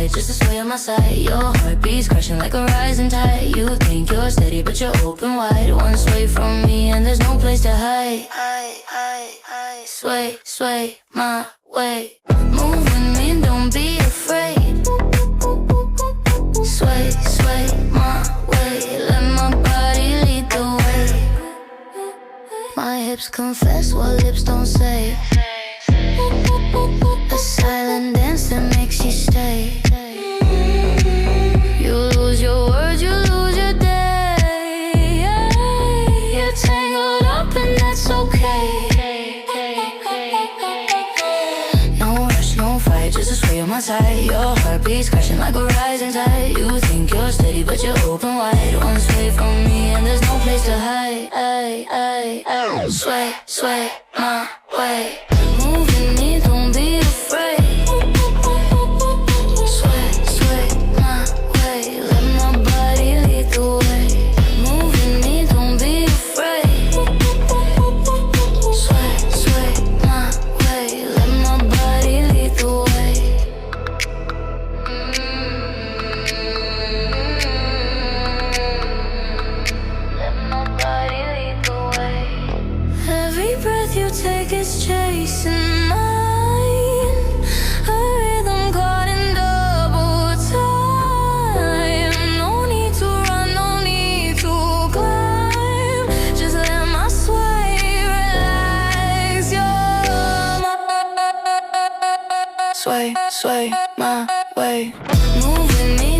fight, just to sway on my side. Your heartbeat's crashing like a rising tide. You think you're steady, but you're open wide. One sway from me and there's no place to hide. Sway, sway my way. Move with me, don't be afraid. Sway, sway my way. Let my body lead the way. My hips confess what lips don't say. A silent dance that makes you stay. You lose your words, you lose your day. You're tangled up and that's okay. No rush, no fight, just a sway on my side. Your heartbeat's crashing like a rising tide. You think you're steady, but you're open wide. One sway from me and there's no place to hide. Sway, sway my way. Move with me, don't be afraid. Sway, sway my way. Let my body lead the way. Move with me, don't be afraid. Sway, sway my way. Let my body lead the way. Let my body lead the way. Every breath you take is chasing mine. A rhythm caught in double time. No need to run, no need to climb. Just let my sway relax your mind. Sway, sway my way. Move with me,